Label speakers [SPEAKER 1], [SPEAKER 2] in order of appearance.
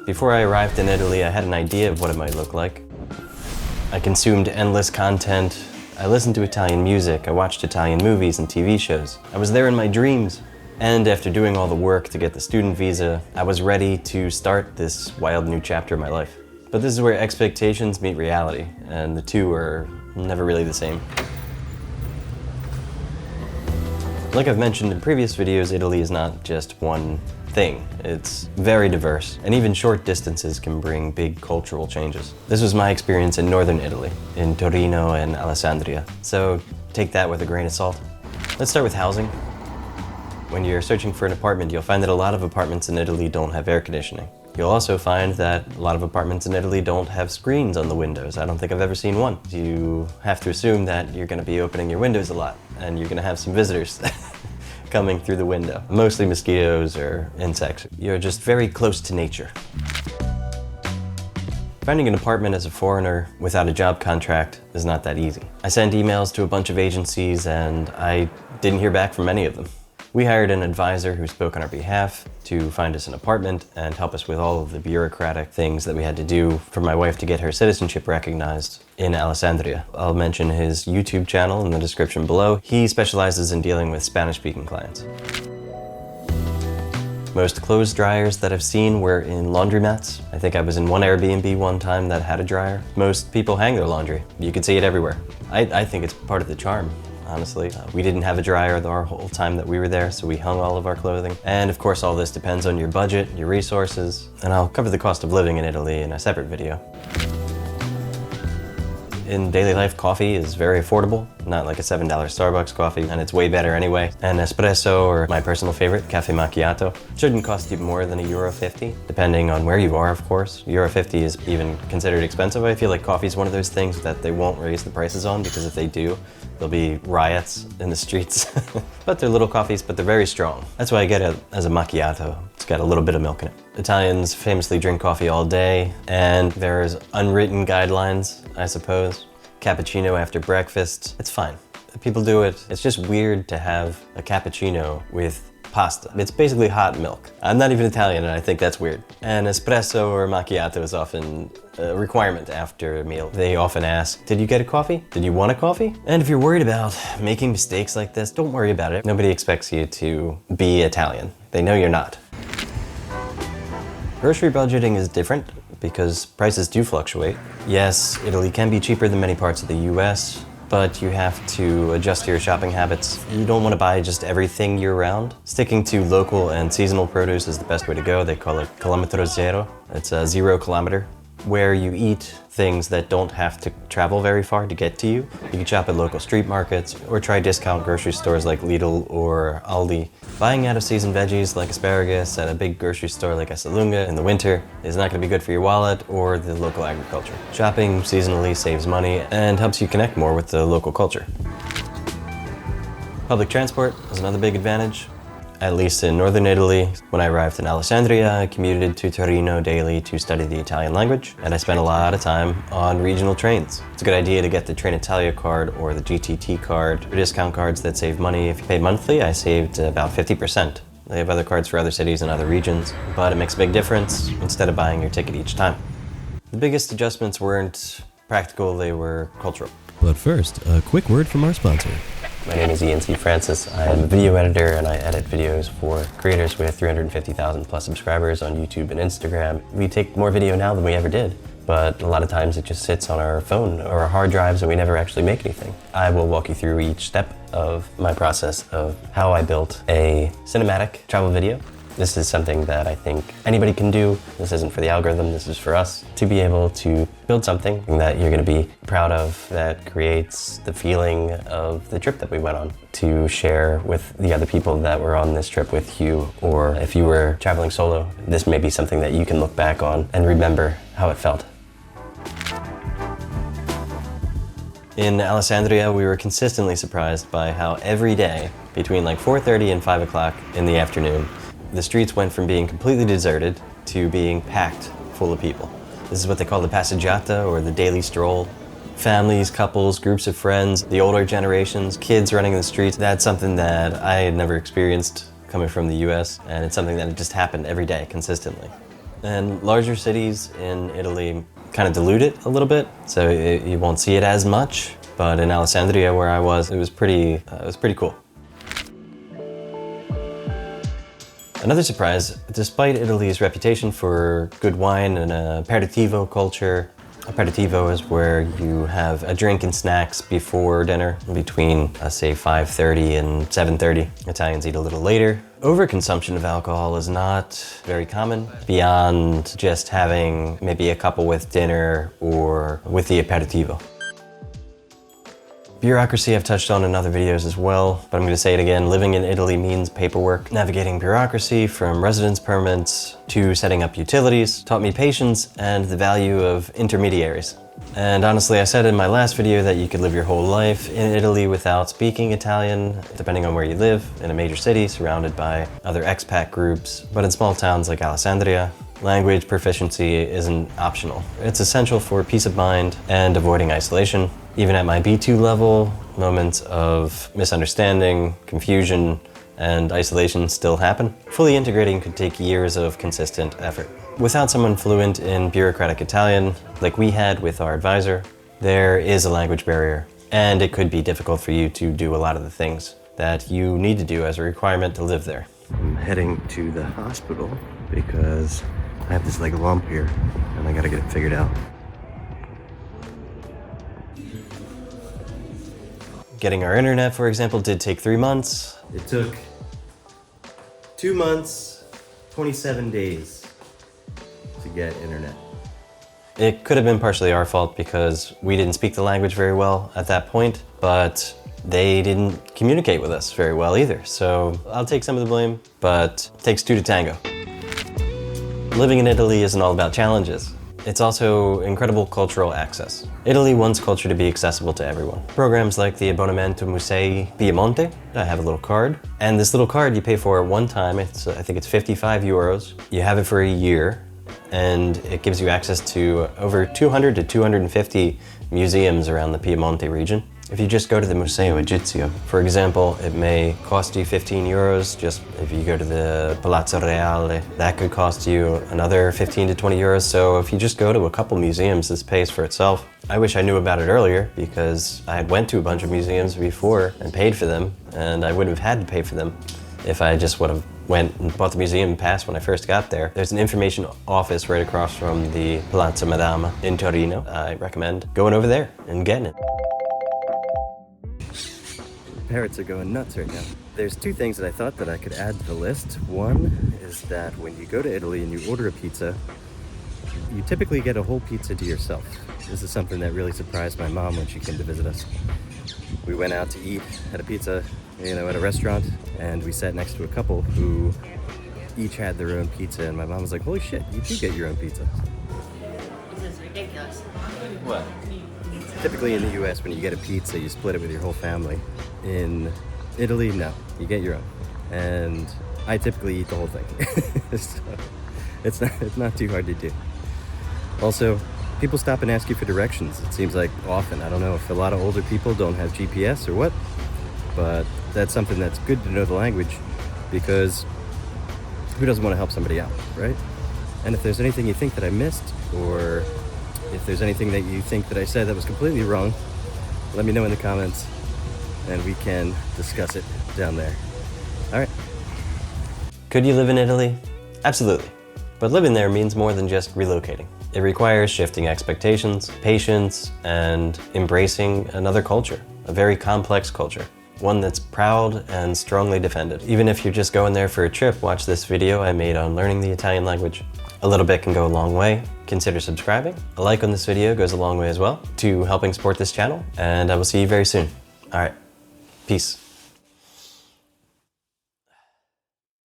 [SPEAKER 1] Before I arrived in Italy, I had an idea of what it might look like. I consumed endless content. I listened to Italian music. I watched Italian movies and TV shows. I was there in my dreams. And after doing all the work to get the student visa, I was ready to start this wild new chapter of my life. But this is where expectations meet reality, and the two are never really the same. Like I've mentioned in previous videos, Italy is not just one thing. It's very diverse, and even short distances can bring big cultural changes. This was my experience in northern Italy, in Torino and Alessandria, so take that with a grain of salt. Let's start with housing. When you're searching for an apartment, you'll find that a lot of apartments in Italy don't have air conditioning. You'll also find that a lot of apartments in Italy don't have screens on the windows. I don't think I've ever seen one. You have to assume that you're going to be opening your windows a lot, and you're going to have some visitors coming through the window. Mostly mosquitoes or insects. You're just very close to nature. Finding an apartment as a foreigner without a job contract is not that easy. I sent emails to a bunch of agencies and I didn't hear back from any of them. We hired an advisor who spoke on our behalf to find us an apartment and help us with all of the bureaucratic things that we had to do for my wife to get her citizenship recognized in Alessandria. I'll mention his YouTube channel in the description below. He specializes in dealing with Spanish-speaking clients. Most clothes dryers that I've seen were in laundromats. I think I was in one Airbnb one time that had a dryer. Most people hang their laundry. You can see it everywhere. I think it's part of the charm. Honestly. We didn't have a dryer the whole time that we were there, so we hung all of our clothing. And of course, all this depends on your budget, your resources, and I'll cover the cost of living in Italy in a separate video. In daily life, coffee is very affordable, not like a $7 Starbucks coffee, and it's way better anyway. An espresso, or my personal favorite, cafe macchiato, shouldn't cost you more than €1.50, depending on where you are, of course. €1.50 is even considered expensive. I feel like coffee is one of those things that they won't raise the prices on, because if they do, there'll be riots in the streets. But they're little coffees, but they're very strong. That's why I get it as a macchiato. It's got a little bit of milk in it. Italians famously drink coffee all day, and there's unwritten guidelines, I suppose. Cappuccino after breakfast, it's fine. People do it. It's just weird to have a cappuccino with pasta. It's basically hot milk. I'm not even Italian and I think that's weird. An espresso or macchiato is often a requirement after a meal. They often ask, did you get a coffee? Did you want a coffee? And if you're worried about making mistakes like this, don't worry about it. Nobody expects you to be Italian. They know you're not. Grocery budgeting is different because prices do fluctuate. Yes, Italy can be cheaper than many parts of the US, but you have to adjust your shopping habits. You don't want to buy just everything year-round. Sticking to local and seasonal produce is the best way to go. They call it chilometro zero. It's a 0 kilometer, where you eat things that don't have to travel very far to get to you. You can shop at local street markets or try discount grocery stores like Lidl or Aldi. Buying out of season veggies like asparagus at a big grocery store like Esselunga in the winter is not going to be good for your wallet or the local agriculture. Shopping seasonally saves money and helps you connect more with the local culture. Public transport is another big advantage. At least in northern Italy, when I arrived in Alessandria, I commuted to Torino daily to study the Italian language, and I spent a lot of time on regional trains. It's a good idea to get the Trenitalia card or the GTT card, or discount cards that save money. If you pay monthly, I saved about 50%. They have other cards for other cities and other regions, but it makes a big difference instead of buying your ticket each time. The biggest adjustments weren't practical, they were cultural.
[SPEAKER 2] But first, a quick word from our sponsor.
[SPEAKER 1] My name is Ian C. Francis. I am a video editor and I edit videos for creators with 350,000 plus subscribers on YouTube and Instagram. We take more video now than we ever did, but a lot of times it just sits on our phone or our hard drives and we never actually make anything. I will walk you through each step of my process of how I built a cinematic travel video. This is something that I think anybody can do. This isn't for the algorithm, this is for us to be able to build something that you're going to be proud of, that creates the feeling of the trip that we went on, to share with the other people that were on this trip with you. Or if you were traveling solo, this may be something that you can look back on and remember how it felt. In Alessandria, we were consistently surprised by how every day, between like 4:30 and 5 o'clock in the afternoon, the streets went from being completely deserted to being packed full of people. This is what they call the Passeggiata, or the daily stroll. Families, couples, groups of friends, the older generations, kids running in the streets. That's something that I had never experienced coming from the US, and it's something that just happened every day consistently. And larger cities in Italy kind of dilute it a little bit, so you won't see it as much. But in Alessandria, where I was, it was pretty cool. Another surprise, despite Italy's reputation for good wine and an aperitivo culture, aperitivo is where you have a drink and snacks before dinner, between say 5:30 and 7:30. Italians eat a little later. Overconsumption of alcohol is not very common, beyond just having maybe a couple with dinner or with the aperitivo. Bureaucracy I've touched on in other videos as well, but I'm going to say it again. Living in Italy means paperwork. Navigating bureaucracy from residence permits to setting up utilities taught me patience and the value of intermediaries. And honestly, I said in my last video that you could live your whole life in Italy without speaking Italian, depending on where you live, in a major city surrounded by other expat groups. But in small towns like Alessandria, language proficiency isn't optional. It's essential for peace of mind and avoiding isolation. Even at my B2 level, moments of misunderstanding, confusion, and isolation still happen. Fully integrating could take years of consistent effort. Without someone fluent in bureaucratic Italian, like we had with our advisor, there is a language barrier, and it could be difficult for you to do a lot of the things that you need to do as a requirement to live there. I'm heading to the hospital because I have this like lump here, and I gotta get it figured out. Getting our internet, for example, did take 3 months. It took 2 months, 27 days to get internet. It could have been partially our fault because we didn't speak the language very well at that point, but they didn't communicate with us very well either. So I'll take some of the blame, but it takes two to tango. Living in Italy isn't all about challenges. It's also incredible cultural access. Italy wants culture to be accessible to everyone. Programs like the Abbonamento Musei Piemonte, I have a little card. And this little card you pay for one time, I think it's 55 euros. You have it for a year, and it gives you access to over 200 to 250 museums around the Piemonte region. If you just go to the Museo Egizio, for example, it may cost you 15 euros. Just if you go to the Palazzo Reale, that could cost you another 15 to 20 euros. So if you just go to a couple museums, this pays for itself. I wish I knew about it earlier because I had went to a bunch of museums before and paid for them, and I wouldn't have had to pay for them if I just would have went and bought the museum pass when I first got there. There's an information office right across from the Palazzo Madama in Torino. I recommend going over there and getting it. Parrots are going nuts right now. There's two things that I thought that I could add to the list. One is that when you go to Italy and you order a pizza, you typically get a whole pizza to yourself. This is something that really surprised my mom when she came to visit us. We went out to eat at a pizza, at a restaurant, and we sat next to a couple who each had their own pizza, and my mom was like, holy shit, you do get your own pizza.
[SPEAKER 3] This is ridiculous.
[SPEAKER 1] What?
[SPEAKER 3] Typically in the US, when you get a pizza, you split it with your whole family. In Italy, no, you get your own. And I typically eat the whole thing. So it's not too hard to do. Also, people stop and ask you for directions. It seems like often. I don't know if a lot of older people don't have GPS or what, but that's something that's good to know the language, because who doesn't want to help somebody out, right? And if there's anything you think that I missed, or if there's anything that you think that I said that was completely wrong, let me know in the comments and we can discuss it down there. All right. Could you live in Italy? Absolutely. But living there means more than just relocating. It requires shifting expectations, patience, and embracing another culture, a very complex culture, one that's proud and strongly defended. Even if you're just going there for a trip, watch this video I made on learning the Italian language. A little bit can go a long way. Consider subscribing. A like on this video goes a long way as well to helping support this channel, and I will see you very soon. All right, peace.